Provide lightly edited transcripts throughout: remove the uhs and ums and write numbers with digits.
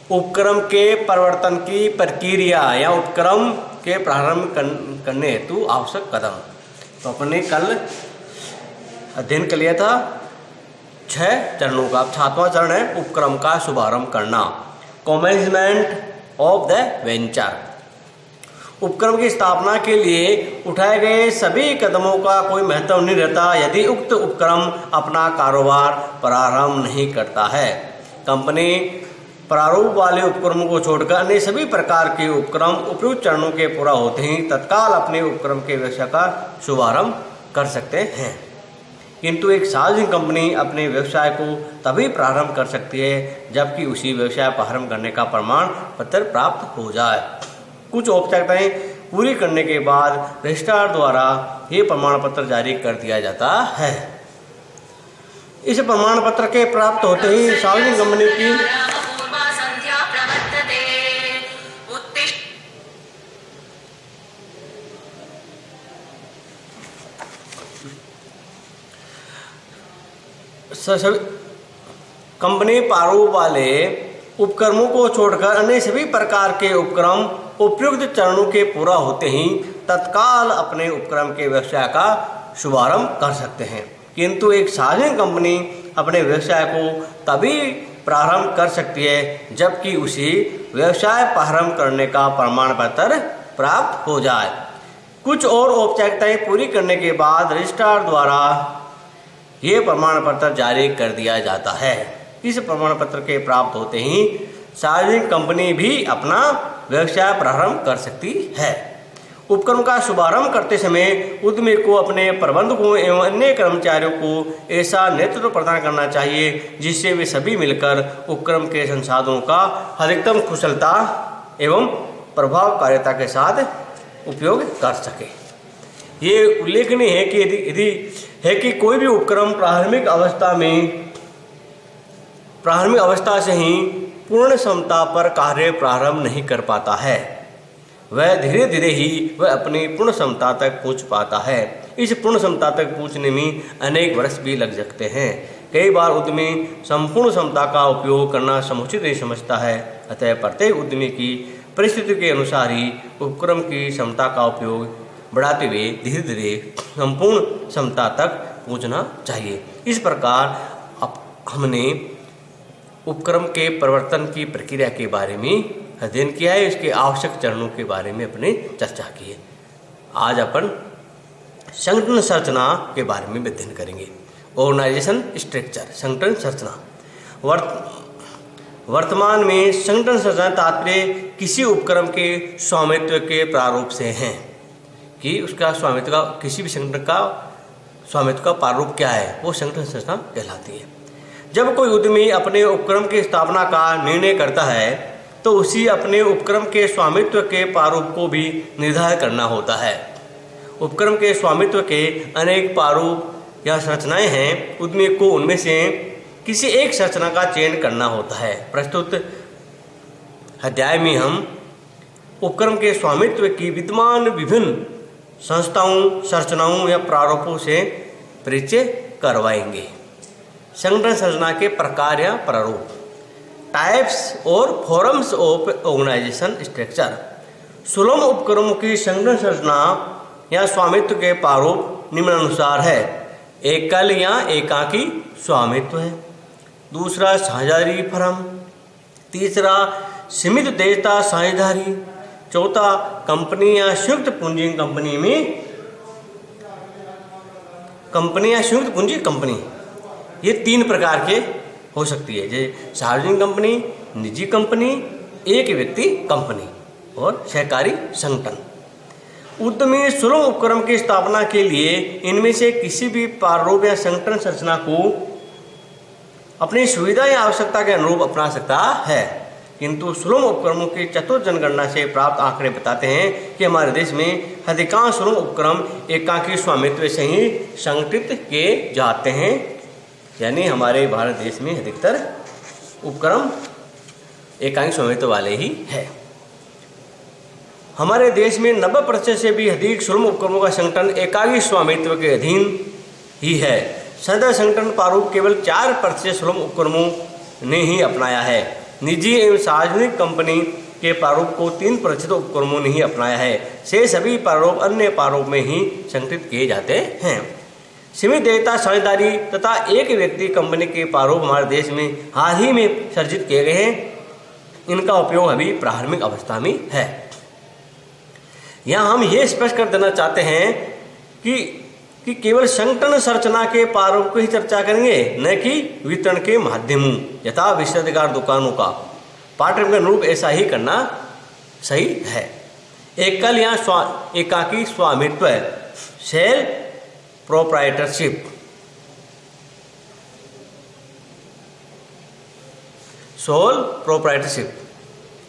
उपक्रम के परिवर्तन की प्रक्रिया या उपक्रम के प्रारंभ करने हेतु आवश्यक कदम। तो अपने कल अध्ययन कर लिया था 6 चरणों का। 7वां चरण है उपक्रम का शुभारंभ करना, कॉमेंसमेंट ऑफ द वेंचर। उपक्रम की स्थापना के लिए उठाए गए सभी कदमों का कोई महत्व नहीं रहता यदि उक्त उपक्रम अपना कारोबार प्रारंभ नहीं करता है। कंपनी प्रारूप वाले उपक्रमों को छोड़कर अन्य सभी प्रकार के उपक्रम उपयुक्त चरणों के पूरा होते ही तत्काल अपने उपक्रम के व्यवसाय का शुभारंभ कर सकते हैं। किंतु एक सार्वजनिक कंपनी अपने व्यवसाय को तभी प्रारंभ कर सकती है जबकि उसी व्यवसाय प्रारंभ करने का प्रमाण पत्र प्राप्त हो जाए। कुछ औपचारिकताएं पूरी करने के बाद रजिस्ट्रार द्वारा ये प्रमाण पत्र जारी कर दिया जाता है। इस प्रमाण पत्र के प्राप्त होते ही सार्वजनिक कंपनी की कंपनी प्रारूप वाले उपक्रमों को छोड़कर अन्य सभी प्रकार के उपक्रम उपयुक्त चरणों के पूरा होते ही तत्काल अपने उपक्रम के व्यवसाय का शुभारंभ कर सकते हैं। किंतु एक सार्वजनिक कंपनी अपने व्यवसाय को तभी प्रारंभ कर सकती है जबकि उसी व्यवसाय प्रारंभ करने का प्रमाण पत्र प्राप्त हो जाए। कुछ और औपचारिकताएं पूरी करने के बाद रजिस्ट्रार द्वारा ये प्रमाण पत्र जारी कर दिया जाता है। इस प्रमाण पत्र के प्राप्त होते ही सार्वजनिक कंपनी भी अपना व्यवसाय प्रारंभ कर सकती है। उपक्रम का शुभारंभ करते समय उद्यमी को अपने प्रबंधकों एवं अन्य कर्मचारियों को ऐसा नेतृत्व प्रदान करना चाहिए जिससे वे सभी मिलकर उपक्रम के संसाधनों का अधिकतम कुशलता एवं प्रभावकारिता के साथ उपयोग कर सके। ये उल्लेखनीय है कि यदि कोई भी उपक्रम प्रारंभिक अवस्था से ही पूर्ण क्षमता पर कार्य प्रारंभ नहीं कर पाता है, वह धीरे धीरे ही वह अपनी पूर्ण क्षमता तक पहुंच पाता है। इस पूर्ण क्षमता तक पहुंचने में अनेक वर्ष भी लग सकते हैं। कई बार उद्यमी संपूर्ण क्षमता का उपयोग करना समुचित नहीं समझता है, अतः प्रत्येक उद्यमी की परिस्थिति के अनुसार ही उपक्रम की क्षमता का उपयोग बढ़ाते हुए धीरे धीरे संपूर्ण क्षमता तक पहुंचना चाहिए। इस प्रकार अब हमने उपक्रम के परिवर्तन की प्रक्रिया के बारे में अध्ययन किया है, इसके आवश्यक चरणों के बारे में अपने चर्चा की है। आज अपन संगठन संरचना के बारे में अध्ययन करेंगे। ऑर्गेनाइजेशन स्ट्रक्चर, संगठन संरचना। वर्तमान में संगठन संरचना तात्पर्य किसी उपक्रम के स्वामित्व के प्रारूप से हैं कि उसका स्वामित्व का किसी भी संगठन का स्वामित्व का प्रारूप क्या है, वो संगठन संरचना कहलाती है। जब कोई उद्यमी अपने उपक्रम की स्थापना का निर्णय करता है तो उसी अपने उपक्रम के स्वामित्व के प्रारूप को भी निर्धारित करना होता है। उपक्रम के स्वामित्व के अनेक प्रारूप या संरचनाएं हैं। उद्यमी को उनमें से किसी एक संरचना का चयन करना होता है। प्रस्तुत अध्याय में हम उपक्रम के स्वामित्व की विद्यमान विभिन्न संस्थाओं, संरचनाओं या प्रारूपों से परिचय करवाएंगे। संगठन संरचना के प्रकार या प्रारूप, टाइप्स और फॉर्म्स ऑफ ऑर्गेनाइजेशन स्ट्रक्चर। सुलभ उपक्रमों की संगठन संरचना या स्वामित्व के प्रारूप निम्नानुसार है। एकल या एकाकी स्वामित्व है। दूसरा साझेदारी फर्म। तीसरा सीमित उद्देश्यता साझेदारी। चौथा कंपनी या संयुक्त पूंजी कंपनी। ये 3 प्रकार के हो सकती है, जैसे सार्वजनिक कंपनी, निजी कंपनी, एक व्यक्ति कंपनी और सहकारी संगठन। उद्यमी सुलभ उपक्रम की स्थापना के लिए इनमें से किसी भी प्रारूप या संगठन संरचना को अपनी सुविधा या आवश्यकता के अनुरूप अपना सकता है। किंतु सुलभ उपक्रमों की चतुर जनगणना से प्राप्त आंकड़े बताते हैं कि हमारे देश में अधिकांश सुलभ उपक्रम एकाकी स्वामित्व से ही संगठित किए जाते हैं। यानी हमारे भारत देश में अधिकतर उपक्रम एकाकी स्वामित्व वाले ही है। हमारे देश में 90% से भी अधिक सुलभ उपक्रमों का संगठन एकाकी स्वामित्व के अधीन ही है। सदर संगठन प्रारूप केवल 4% सुलभ उपक्रमों ने ही अपनाया है। निजी एवं सार्वजनिक कंपनी के प्रारूप को 3% उपक्रमों ने ही अपनाया है। से सभी प्रारूप अन्य प्रारूप में ही संकलित किए जाते हैं। सीमित देयता साझेदारी तथा एक व्यक्ति कंपनी के प्रारूप हमारे देश में हाल ही में सर्जित किए गए हैं। इनका उपयोग अभी प्रारंभिक अवस्था में है। यहाँ हम ये स्पष्ट कर देना चाहते हैं कि केवल संगठन संरचना के प्रारूप की ही चर्चा करेंगे, न कि वितरण के माध्यमों यथा विशेषाधिकार दुकानों का। पाठ्यक्रम का अनुरूप ऐसा ही करना सही है। एकल या एकाकी स्वामित्व सेल्फ प्रोप्राइटरशिप, सोल प्रोप्राइटरशिप,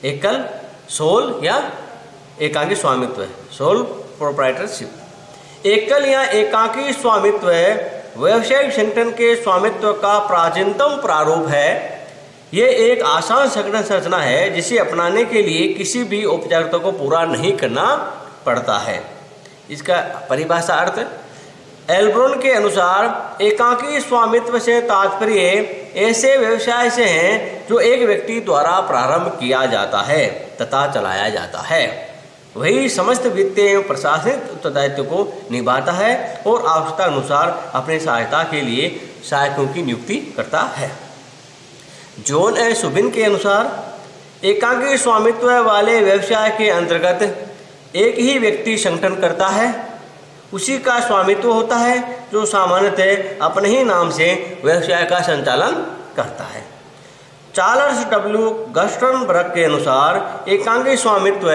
एकल सोल या एकाकी स्वामित्व, सोल प्रोप्राइटरशिप। एकल या एकाकी स्वामित्व व्यावसायिक संगठन के स्वामित्व का प्राचीनतम प्रारूप है। ये एक आसान संगठन संरचना है जिसे अपनाने के लिए किसी भी औपचारिकता को पूरा नहीं करना पड़ता है। इसका परिभाषा अर्थ एल्ब्रोन के अनुसार एकाकी स्वामित्व से तात्पर्य ऐसे व्यवसाय से हैं जो एक व्यक्ति द्वारा प्रारंभ किया जाता है तथा चलाया जाता है। वही समस्त वित्तीय एवं प्रशासनिक उत्तरदायित्व को निभाता है और आवश्यकता अनुसार अपने सहायता के लिए सहायकों की नियुक्ति करता है। जॉन ए सुबिन के अनुसार एकाकी स्वामित्व वाले व्यवसाय के अंतर्गत एक ही व्यक्ति संगठन करता है, उसी का स्वामित्व होता है जो सामान्यतः अपने ही नाम से व्यवसाय का संचालन करता है। चार्ल्स डब्ल्यू गस्टनबर्ग के अनुसार एकाकी स्वामित्व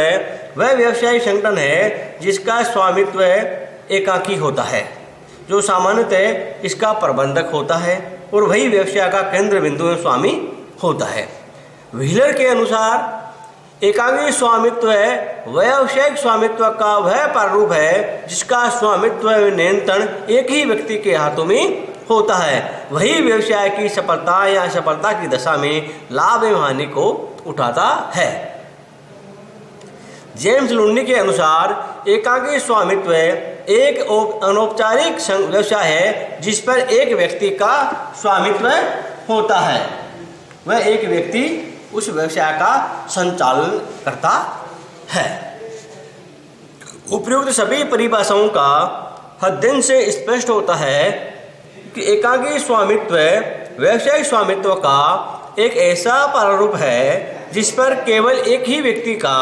वह व्यवसायिक संगठन है जिसका स्वामित्व एकाकी होता है, जो सामान्यतः इसका प्रबंधक होता है और वही व्यवसाय का केंद्र बिंदु में स्वामी होता है। व्हीलर के अनुसार एकाकी स्वामित्व व्यावसायिक स्वामित्व का वह प्रारूप है जिसका स्वामित्व नियंत्रण एक ही व्यक्ति के हाथों में होता है। वही व्यवसाय की सफलता या असफलता की दशा में लाभ एवं हानि को उठाता है। जेम्स लुंडी के अनुसार एकाकी स्वामित्व एक अनौपचारिक व्यवसाय है जिस पर एक व्यक्ति का स्वामित्व होता है। वह एक व्यक्ति उस व्यवसाय का संचालन करता है। उपयुक्त सभी परिभाषाओं का अध्ययन से स्पष्ट होता है कि एकाकी स्वामित्व व्यावसायिक स्वामित्व का एक ऐसा प्रारूप है जिस पर केवल एक ही व्यक्ति का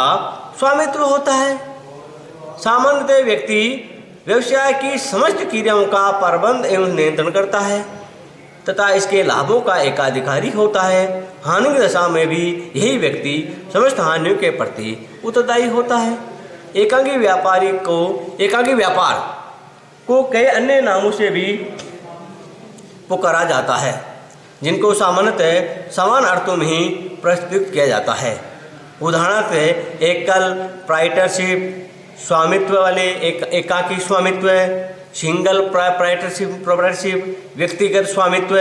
स्वामित्व होता है। सामान्यतः व्यक्ति व्यवसाय की समस्त क्रियाओं का प्रबंध एवं नियंत्रण करता है तथा इसके लाभों का एकाधिकारी होता है। हानि की दशा में भी यही व्यक्ति समस्त हानियों के प्रति उत्तरदायी होता है। एकाकी व्यापार को कई अन्य नामों से भी पुकारा जाता है जिनको सामान्यतः समान अर्थों में ही प्रस्तुत किया जाता है। उदाहरणार्थ एकल प्राइटरशिप, स्वामित्व वाले एकाकी स्वामित्व, सिंगल प्रोप्राइटरशिप, व्यक्तिगत स्वामित्व,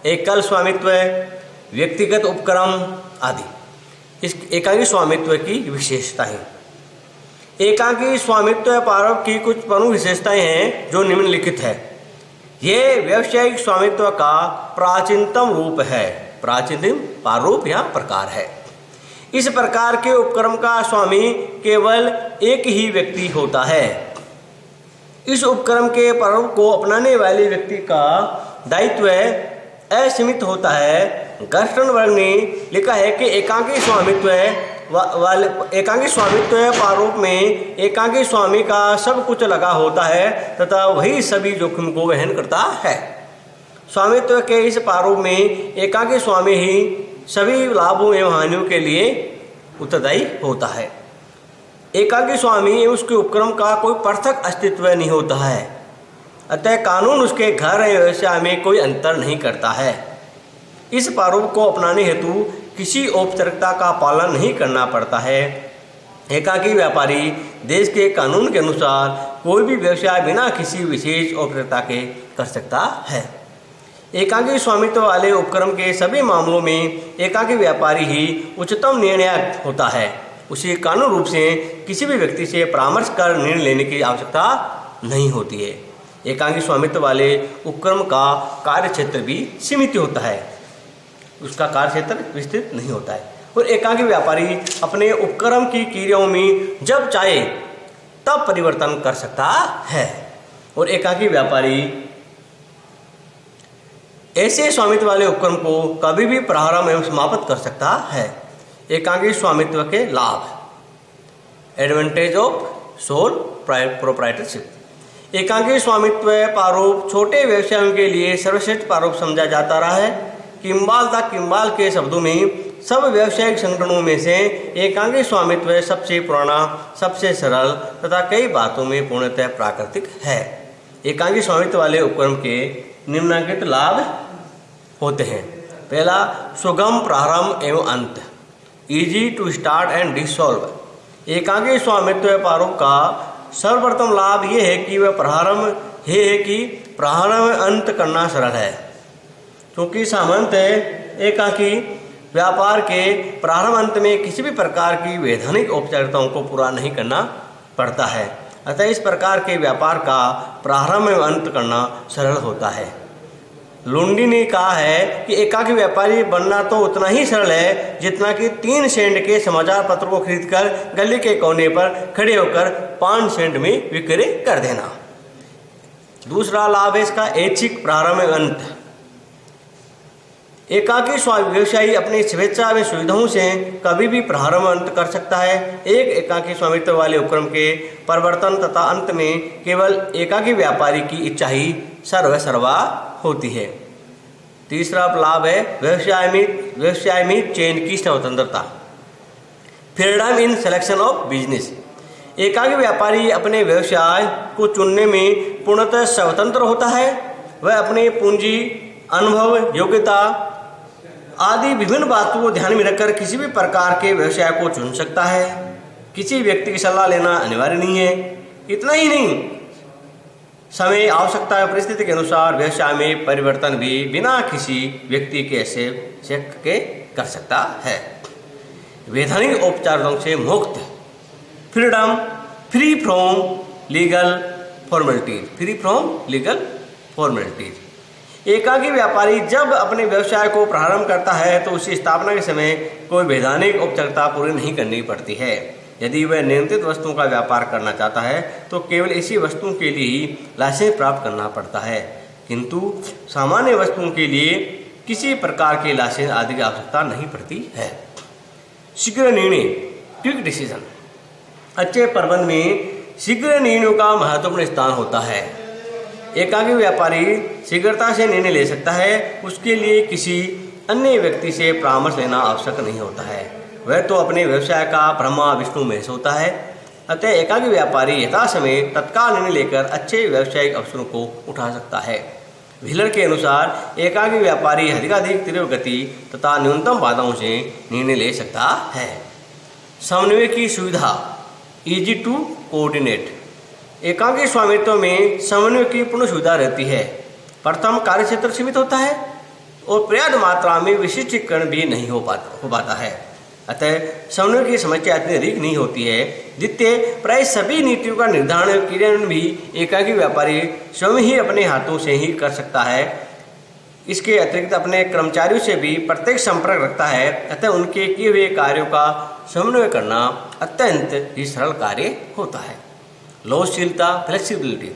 एकल स्वामित्व, व्यक्तिगत उपक्रम आदि। इस एकाकी स्वामित्व की विशेषताएं। एकाकी स्वामित्व प्रारूप की कुछ प्रमुख विशेषताएं हैं जो निम्नलिखित है। ये व्यावसायिक स्वामित्व का प्राचीनतम रूप है, प्राचीनतम प्रारूप या प्रकार है। इस प्रकार के उपक्रम का स्वामी केवल एक ही व्यक्ति होता है। इस उपक्रम के प्रारूप को अपनाने वाले व्यक्ति का दायित्व असीमित होता है। गस्टनबर्ग ने लिखा है कि एकाकी स्वामित्व प्रारूप में एकाकी स्वामी का सब कुछ लगा होता है तथा वही सभी जोखिम को वहन करता है। स्वामित्व के इस प्रारूप में एकाकी स्वामी ही सभी लाभों एवं हानियों के लिए उत्तरदायी होता है। एकाकी स्वामी एवं उसके उपक्रम का कोई पृथक अस्तित्व नहीं होता है, अतः कानून उसके घर एवं व्यवसाय में कोई अंतर नहीं करता है। इस प्रारूप को अपनाने हेतु किसी औपचारिकता का पालन नहीं करना पड़ता है। एकाकी व्यापारी देश के कानून के अनुसार कोई भी व्यवसाय बिना किसी विशेष औपचारिकता के कर सकता है। एकाकी स्वामित्व वाले उपक्रम के सभी मामलों में एकाकी व्यापारी ही उच्चतम निर्णय होता है। उसे कानून रूप से किसी भी व्यक्ति से परामर्श कर निर्णय लेने की आवश्यकता नहीं होती है। एकाकी स्वामित्व वाले उपक्रम का कार्य क्षेत्र भी सीमित होता है। उसका कार्य क्षेत्र विस्तृत नहीं होता है। और एकाकी व्यापारी अपने उपक्रम की क्रियाओं में जब चाहे तब परिवर्तन कर सकता है। और एकाकी व्यापारी ऐसे स्वामित्व वाले उपक्रम को कभी भी प्रारंभ एवं समाप्त कर सकता है। एकाकी स्वामित्व के लाभ, एडवांटेज ऑफ सोल प्रोप्राइटरशिप। एकाकी स्वामित्व प्रारूप छोटे व्यवसायों के लिए सर्वश्रेष्ठ प्रारूप समझा जाता रहा है। किम्बाल के शब्दों में सब व्यावसायिक संगठनों में से एकाकी स्वामित्व सबसे पुराना, सबसे सरल तथा कई बातों में पूर्णतः प्राकृतिक है। एकाकी स्वामित्व वाले उपक्रम के निम्नलिखित लाभ होते हैं। पहला, सुगम प्रारंभ एवं अंत, easy to start and dissolve. एकाकी स्वामित्व प्रारूप का सर्वप्रथम लाभ यह है कि वह प्रारंभ अंत करना सरल है, क्योंकि सामान्यतः एकाकी व्यापार के प्रारंभ अंत में किसी भी प्रकार की वैधानिक औपचारिकताओं को पूरा नहीं करना पड़ता है। अतः इस प्रकार के व्यापार का प्रारंभ एवं अंत करना सरल होता है। लुंडी ने कहा है कि एकाकी व्यापारी बनना तो उतना ही सरल है जितना कि 3 सेंट के समाचार पत्र को खरीदकर गली के कोने पर खड़े होकर 5 सेंट में विक्रय कर देना। दूसरा लाभ है इसका ऐच्छिक प्रारंभ एवं अंत। एकाकी व्यवसायी अपनी स्वेच्छा व सुविधाओं से कभी भी प्रारंभ अंत कर सकता है। एक एकाकी स्वामित्व वाले उपक्रम के परिवर्तन तथा अंत में केवल एकाकी व्यापारी की इच्छा ही सर्वसर्वा होती है। तीसरा लाभ है व्यवसाय में चयन की स्वतंत्रता, freedom in selection of business. एकाकी व्यापारी अपने व्यवसाय को चुनने में पूर्णतः स्वतंत्र होता है। वह अपनी पूंजी, अनुभव, योग्यता आदि विभिन्न बातों को ध्यान में रखकर किसी भी प्रकार के व्यवसाय को चुन सकता है। किसी व्यक्ति की सलाह लेना अनिवार्य नहीं है। इतना ही नहीं, समय, आवश्यकता और परिस्थिति के अनुसार व्यवसाय में परिवर्तन भी बिना किसी व्यक्ति के हस्तक्षेप के कर सकता है। वैधानिक औपचारिकताओं से मुक्त, फ्री फ्रॉम लीगल फॉर्मेलिटीज। एकाकी व्यापारी जब अपने व्यवसाय को प्रारंभ करता है तो उसकी स्थापना के समय कोई वैधानिक औपचारिकता पूरी नहीं करनी पड़ती है। यदि वह नियंत्रित वस्तुओं का व्यापार करना चाहता है तो केवल इसी वस्तुओं के लिए ही लाइसेंस प्राप्त करना पड़ता है, किंतु सामान्य वस्तुओं के लिए किसी प्रकार के लाइसेंस आदि की आवश्यकता नहीं पड़ती है। शीघ्र निर्णय, क्विक डिसीजन। अच्छे प्रबंध में शीघ्र निर्णयों का महत्वपूर्ण स्थान होता है। एकाकी व्यापारी शीघ्रता से निर्णय ले सकता है। उसके लिए किसी अन्य व्यक्ति से परामर्श लेना आवश्यक नहीं होता है। वह तो अपने व्यवसाय का ब्रह्मा विष्णु महेश होता है। अतः एकाकी व्यापारी यथासमय तत्काल निर्णय लेकर अच्छे व्यावसायिक अवसरों को उठा सकता है। व्हीलर के अनुसार एकाकी व्यापारी अधिकाधिक तीव्र गति तथा न्यूनतम बाधाओं से निर्णय ले सकता है। समन्वय की सुविधा, इजी टू कोऑर्डिनेट। एकाकी स्वामित्व में समन्वय की पूर्ण सुविधा रहती है। प्रथम, कार्यक्षेत्र सीमित होता है और पर्याप्त मात्रा में विशिष्टीकरण भी नहीं हो पाता है। अतः समन्वय की समस्या इतनी अधिक नहीं होती है। द्वितीय, प्राय सभी नीतियों का निर्धारण और क्रियान्वयन भी एकाकी व्यापारी स्वयं ही अपने हाथों से ही कर सकता है। इसके अतिरिक्त अपने कर्मचारियों से भी प्रत्यक्ष संपर्क रखता है। अतः उनके किए हुए कार्यों का समन्वय करना अत्यंत ही सरल कार्य होता है। लोचशीलता, फ्लेक्सिबिलिटी।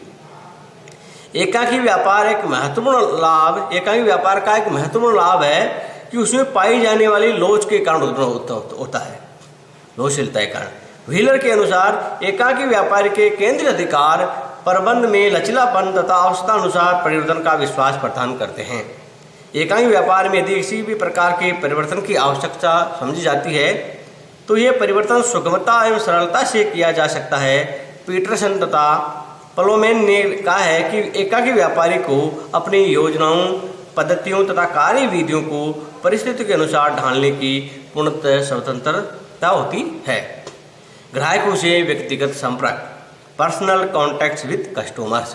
एकाकी व्यापार का एक महत्वपूर्ण लाभ है कि उसमें पाई जाने वाली लोच के कारण उत्पन्न होता है, लोचशीलता के कारण। व्हीलर के अनुसार एकाकी व्यापारी के केंद्रीय अधिकार प्रबंध में लचीलापन तथा आवश्यकता अनुसार परिवर्तन का विश्वास प्रदान करते हैं। एकाकी व्यापार में यदि किसी भी प्रकार के परिवर्तन की आवश्यकता समझी जाती है तो यह परिवर्तन सुगमता एवं सरलता से किया जा सकता है। पीटरसन तथा प्लोमेन ने कहा है कि एकाकी व्यापारी को अपनी योजनाओं, पद्धतियों तथा कार्य विधियों को परिस्थिति के अनुसार ढालने की पूर्णतः स्वतंत्रता होती है। ग्राहकों से व्यक्तिगत संपर्क, पर्सनल कॉन्टैक्ट्स विद कस्टमर्स।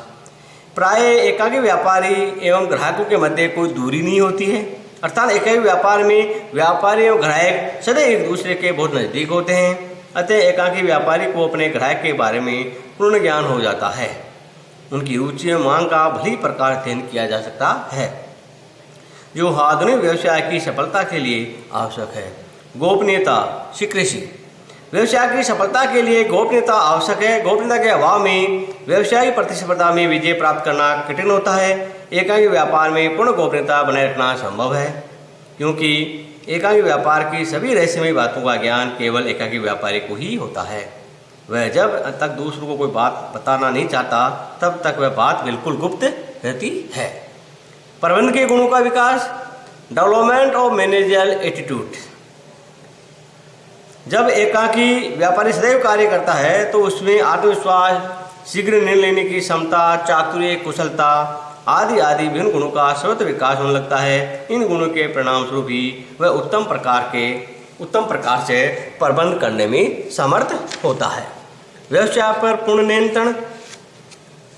प्राय एकाकी व्यापारी एवं ग्राहकों के मध्य कोई दूरी नहीं होती है, अर्थात एकाकी व्यापार में व्यापारी एवं ग्राहक सदैव एक दूसरे के बहुत नज़दीक होते हैं। अतः एकाकी व्यापारी को अपने ग्राहक के बारे में पूर्ण ज्ञान हो जाता है। उनकी रुचि और मांग का भली प्रकार अध्ययन किया जा सकता है। जो आधुनिक व्यवसाय की सफलता के लिए आवश्यक है। गोपनीयता, सीक्रेसी। व्यवसाय की सफलता के लिए गोपनीयता आवश्यक है। गोपनीयता के अभाव में व्यवसायिक प्रतिस्पर्धा में विजय प्राप्त करना कठिन होता है। एकांकी व्यापार में पूर्ण गोपनीयता बनाए रखना संभव है, क्योंकि एकांकी व्यापार की सभी रहस्यमयी बातों का ज्ञान केवल एकांकी व्यापारी को ही होता है। वह जब तक दूसरों को कोई बात बताना नहीं चाहता, तब तक वह बात बिल्कुल गुप्त रहती है। प्रबंधन के गुणों का विकास, डेवलपमेंट ऑफ मैनेजरियल एटीट्यूड। जब एकाकी व्यापारी सदैव कार्य करता है तो उसमें आत्मविश्वास, शीघ्र निर्णय लेने की क्षमता, चातुर्य, कुशलता आदि आदि विभिन्न गुणों का स्वतः विकास होने लगता है। इन गुणों के परिणाम स्वरूप ही वह उत्तम प्रकार से प्रबंधन करने में समर्थ होता है। व्यवसाय पर पूर्ण नियंत्रण,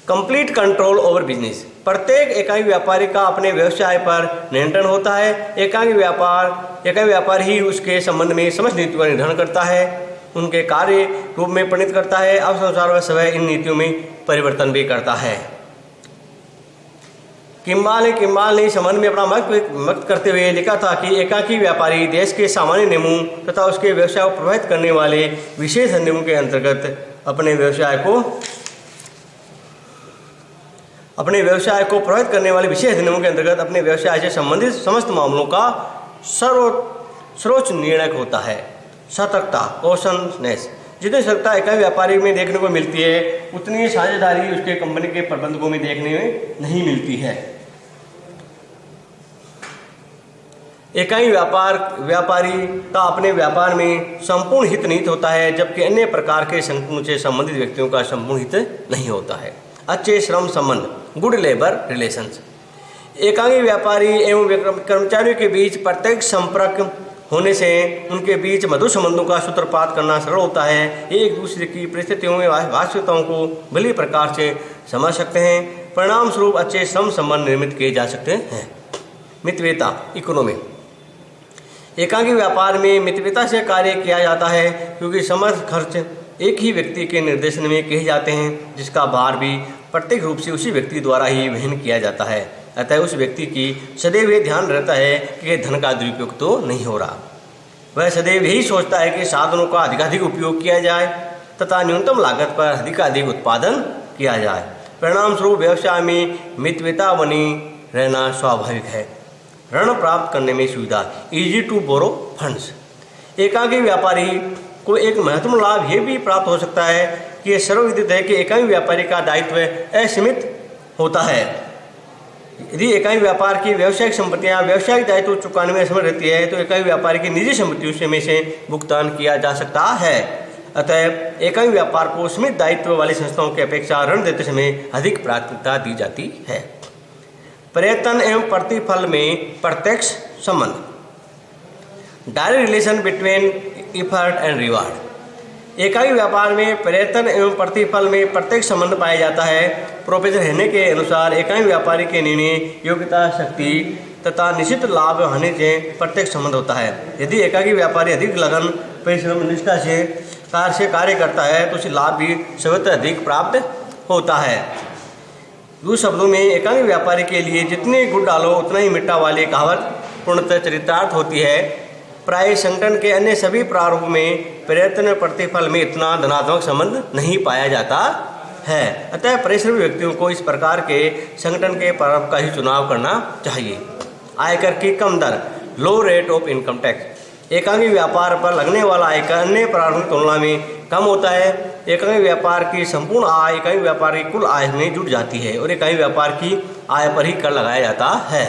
कंप्लीट कंट्रोल ओवर बिजनेस। प्रत्येक एकाकी व्यापारी का अपने व्यवसाय पर नियंत्रण होता है। एकाकी व्यापार ही उसके संबंध में समस्त नीतियों का निर्धारण करता है, उनके कार्य रूप में परिणत करता है। आवश्यकतानुसार वह स्वयं इन नीतियों में परिवर्तन भी करता है। किम्बाल ने संबंध में अपना मत करते हुए लिखा था कि एकाकी व्यापारी देश के सामान्य नियमों तथा उसके व्यवसाय को प्रभावित करने वाले विशेष नियमों के अंतर्गत अपने व्यवसाय से संबंधित समस्त मामलों का सर्वोच्च निर्णय होता है। सतर्कता, कॉशननेस। जितनी सतर्कता एकाकी व्यापारी में देखने को मिलती है, उतनी साझेदारी उसके कंपनी के प्रबंधकों में देखने में नहीं मिलती है। एकाकी व्यापारी का अपने व्यापार में संपूर्ण हित निहित होता है, जबकि अन्य प्रकार के संगठनों से संबंधित व्यक्तियों का संपूर्ण हित नहीं होता है। अच्छे श्रम संबंध, गुड लेबर रिलेशंस। एकाकी व्यापारी एवं कर्मचारियों के बीच प्रत्यक्ष संपर्क होने से उनके बीच मधुर संबंधों का सूत्रपात करना सरल होता है। एक दूसरे की परिस्थितियों में वास्तविकताओं को भली प्रकार से समझ सकते हैं। परिणाम स्वरूप अच्छे श्रम संबंध निर्मित किए जा सकते हैं। मितव्ययता, इकोनॉमी। एकाकी व्यापार में मितव्ययता से कार्य किया जाता है, क्योंकि समस्त खर्च एक ही व्यक्ति के निर्देशन में किए जाते हैं, जिसका भार भी प्रत्येक रूप से उसी व्यक्ति द्वारा ही वहन किया जाता है। अतः उस व्यक्ति की सदैव ये ध्यान रहता है कि धन का दुरुपयोग तो नहीं हो रहा। वह सदैव यही सोचता है कि साधनों का अधिकाधिक उपयोग किया जाए तथा न्यूनतम लागत पर अधिकाधिक उत्पादन किया जाए। परिणाम स्वरूप व्यवसाय में मितव्ययता बनी रहना स्वाभाविक है। ऋण प्राप्त करने में सुविधा, ईजी टू बोरो फंड्स। एकाकी व्यापारी को एक महत्वपूर्ण लाभ यह भी प्राप्त हो सकता है कि यह सर्वविदित है कि एकाकी व्यापारी का दायित्व असीमित होता है। यदि एकाकी व्यापार की व्यावसायिक संपत्तियां व्यावसायिक दायित्व चुकाने में असमर्थ रहती है, तो एकाकी व्यापारी की निजी संपत्तियों में से भुगतान किया जा सकता है। अतः एकाकी व्यापार को सीमित दायित्व वाली संस्थाओं की अपेक्षा ऋण देते समय अधिक प्राथमिकता दी जाती है। प्रयत्न एवं प्रतिफल में प्रत्यक्ष संबंध, direct relation between effort and reward. एकाकी व्यापार में प्रयत्न एवं प्रतिफल में प्रत्यक्ष संबंध पाया जाता है। प्रोफेसर हेने के अनुसार एकाकी व्यापारी के निर्णय, योग्यता, शक्ति तथा निश्चित लाभ हानि से प्रत्यक्ष संबंध होता है। यदि एकाकी व्यापारी अधिक लगन, परिश्रम, निष्ठा से कार्य करता है, तो उसे लाभ भी स्वतः अधिक प्राप्त होता है। दूसरे शब्दों में, एकाकी व्यापारी के लिए जितने गुड़ डालो उतना ही मिट्टा वाली कहावत पूर्णतः चरितार्थ होती है। प्राय संगठन के अन्य सभी प्रारूप में प्रयत्न प्रतिफल में इतना धनात्मक संबंध नहीं पाया जाता है। अतः परिश्रमी व्यक्तियों को इस प्रकार के संगठन के प्रारूप का ही चुनाव करना चाहिए। आयकर की कम दर, लो रेट ऑफ इनकम टैक्स। एकाकी व्यापार पर लगने वाला आयकर अन्य प्रारूप की तुलना में कम होता है। एकाकी व्यापार की संपूर्ण आय एकाकी व्यापार की कुल आय में जुट जाती है और एकाकी व्यापार की आय पर ही कर लगाया जाता है।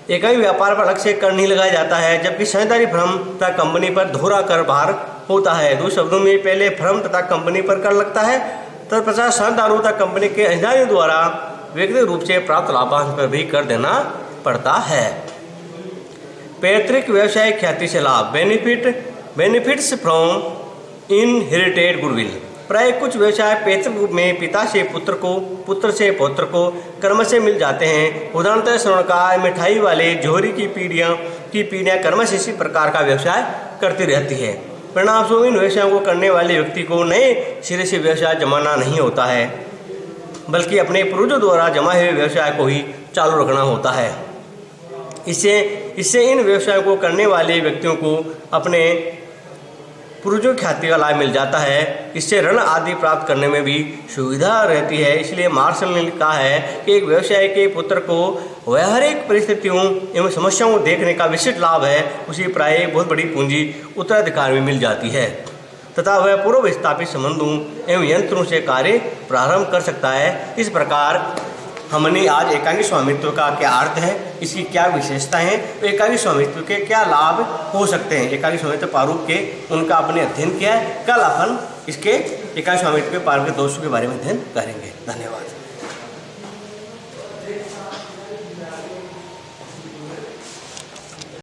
एकाकी व्यापार पर अलग से कर नहीं लगाया जाता है, जबकि साझेदारी फर्म तथा कंपनी पर दोहरा कर भार होता है। दूसरे शब्दों में, पहले फर्म तथा कंपनी पर कर लगता है, तत्पश्चात साझेदारों तथा कंपनी के अंशधारियों द्वारा व्यक्तिगत रूप से प्राप्त लाभांश पर भी कर देना पड़ता है। पैतृक व्यवसायिक ख्याति से लाभ, बेनिफिट्स फ्रॉम इनहेरिटेड गुडविल। प्राय कुछ व्यवसाय पैतृक रूप में पिता से पुत्र को, पुत्र से पौत्र को कर्म से मिल जाते हैं। उदाहरणतः स्वर्णकार, मिठाई वाले, जोहरी की पीढ़ियाँ कर्म से इसी प्रकार का व्यवसाय करती रहती है। परिणाम स्वरूप इन व्यवसायों को करने वाले व्यक्ति को नए सिरे से व्यवसाय जमाना नहीं होता है, बल्कि अपने पूर्वजों द्वारा जमा हुए व्यवसाय को ही चालू रखना होता है। इससे इन व्यवसायों को करने वाले व्यक्तियों को अपने पूर्वजों की ख्याति का लाभ मिल जाता है। इससे ऋण आदि प्राप्त करने में भी सुविधा रहती है। इसलिए मार्शल ने कहा है कि एक व्यवसाय के पुत्र को व्यावहारिक परिस्थितियों एवं समस्याओं को देखने का विशिष्ट लाभ है। उसे प्राय एक बहुत बड़ी पूंजी उत्तराधिकार में मिल जाती है तथा वह पूर्व स्थापित संबंधों एवं यंत्रों से कार्य प्रारंभ कर सकता है। इस प्रकार हमने आज एकांकी स्वामित्व का क्या अर्थ है, इसकी क्या विशेषताएं हैं, तो एकांकी स्वामित्व के क्या लाभ हो सकते हैं, एकांकी स्वामित्व प्रारूप के उनका आपने अध्ययन किया है। कल अपन इसके एकांकी स्वामित्व के प्रारूप के दोषों के बारे में अध्ययन करेंगे। धन्यवाद।